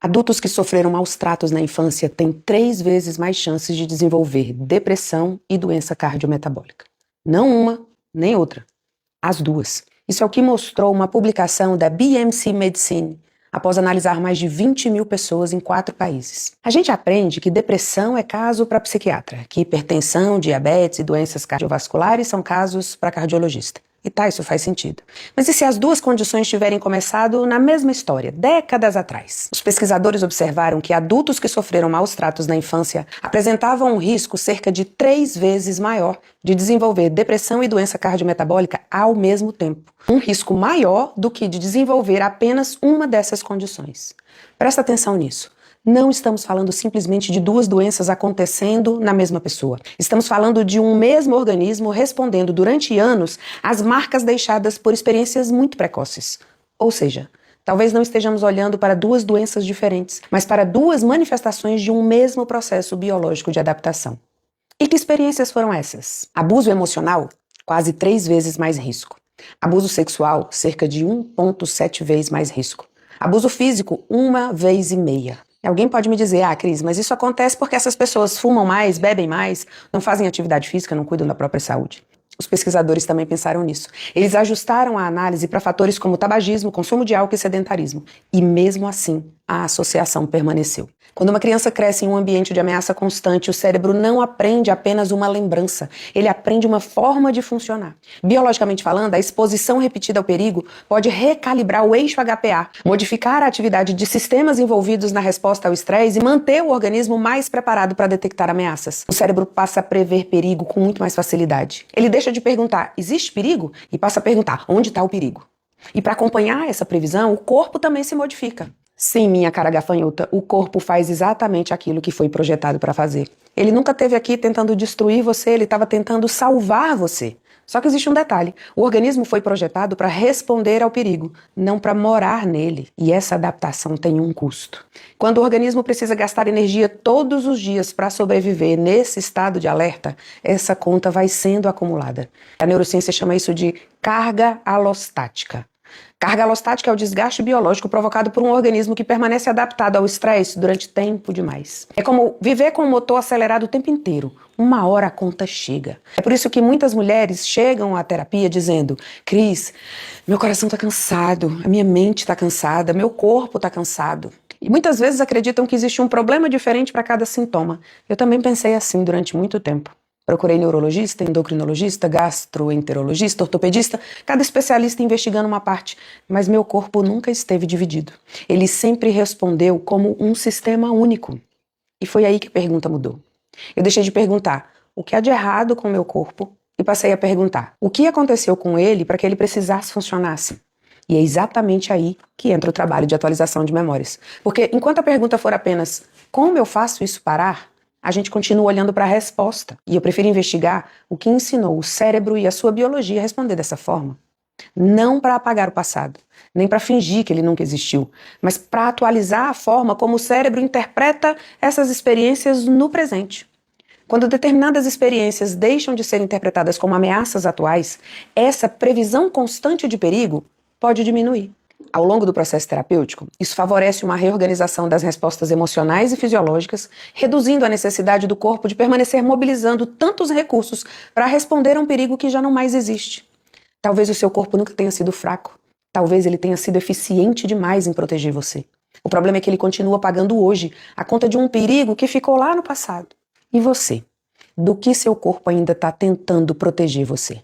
Adultos que sofreram maus tratos na infância têm 3 vezes mais chances de desenvolver depressão e doença cardiometabólica. Não uma, nem outra. As duas. Isso é o que mostrou uma publicação da BMC Medicine, após analisar mais de 20 mil pessoas em 4 países. A gente aprende que depressão é caso para psiquiatra, que hipertensão, diabetes e doenças cardiovasculares são casos para cardiologista. E tá, isso faz sentido. Mas e se as duas condições tiverem começado na mesma história, décadas atrás? Os pesquisadores observaram que adultos que sofreram maus tratos na infância apresentavam um risco cerca de 3 vezes maior de desenvolver depressão e doença cardiometabólica ao mesmo tempo. Um risco maior do que de desenvolver apenas uma dessas condições. Presta atenção nisso. Não estamos falando simplesmente de duas doenças acontecendo na mesma pessoa. Estamos falando de um mesmo organismo respondendo durante anos às marcas deixadas por experiências muito precoces. Ou seja, talvez não estejamos olhando para duas doenças diferentes, mas para duas manifestações de um mesmo processo biológico de adaptação. E que experiências foram essas? Abuso emocional, quase 3 vezes mais risco. Abuso sexual, cerca de 1,7 vezes mais risco. Abuso físico, 1,5 vezes. Alguém pode me dizer, Cris, mas isso acontece porque essas pessoas fumam mais, bebem mais, não fazem atividade física, não cuidam da própria saúde. Os pesquisadores também pensaram nisso. Eles ajustaram a análise para fatores como tabagismo, consumo de álcool e sedentarismo. E mesmo assim, a associação permaneceu. Quando uma criança cresce em um ambiente de ameaça constante, o cérebro não aprende apenas uma lembrança, ele aprende uma forma de funcionar. Biologicamente falando, a exposição repetida ao perigo pode recalibrar o eixo HPA, modificar a atividade de sistemas envolvidos na resposta ao estresse e manter o organismo mais preparado para detectar ameaças. O cérebro passa a prever perigo com muito mais facilidade. Ele deixa de perguntar, existe perigo? E passa a perguntar, onde está o perigo? E para acompanhar essa previsão, o corpo também se modifica. Sim, minha cara gafanhota, o corpo faz exatamente aquilo que foi projetado para fazer. Ele nunca esteve aqui tentando destruir você, ele estava tentando salvar você. Só que existe um detalhe, o organismo foi projetado para responder ao perigo, não para morar nele. E essa adaptação tem um custo. Quando o organismo precisa gastar energia todos os dias para sobreviver nesse estado de alerta, essa conta vai sendo acumulada. A neurociência chama isso de carga alostática. Carga alostática é o desgaste biológico provocado por um organismo que permanece adaptado ao estresse durante tempo demais. É como viver com o motor acelerado o tempo inteiro. Uma hora a conta chega. É por isso que muitas mulheres chegam à terapia dizendo: Cris, meu coração está cansado, a minha mente está cansada, meu corpo está cansado. E muitas vezes acreditam que existe um problema diferente para cada sintoma. Eu também pensei assim durante muito tempo. Procurei neurologista, endocrinologista, gastroenterologista, ortopedista, cada especialista investigando uma parte, mas meu corpo nunca esteve dividido. Ele sempre respondeu como um sistema único. E foi aí que a pergunta mudou. Eu deixei de perguntar o que há de errado com o meu corpo e passei a perguntar o que aconteceu com ele para que ele precisasse funcionasse. E é exatamente aí que entra o trabalho de atualização de memórias. Porque enquanto a pergunta for apenas como eu faço isso parar, a gente continua olhando para a resposta. E eu prefiro investigar o que ensinou o cérebro e a sua biologia a responder dessa forma. Não para apagar o passado, nem para fingir que ele nunca existiu, mas para atualizar a forma como o cérebro interpreta essas experiências no presente. Quando determinadas experiências deixam de ser interpretadas como ameaças atuais, essa previsão constante de perigo pode diminuir. Ao longo do processo terapêutico, isso favorece uma reorganização das respostas emocionais e fisiológicas, reduzindo a necessidade do corpo de permanecer mobilizando tantos recursos para responder a um perigo que já não mais existe. Talvez o seu corpo nunca tenha sido fraco. Talvez ele tenha sido eficiente demais em proteger você. O problema é que ele continua pagando hoje a conta de um perigo que ficou lá no passado. E você? Do que seu corpo ainda está tentando proteger você?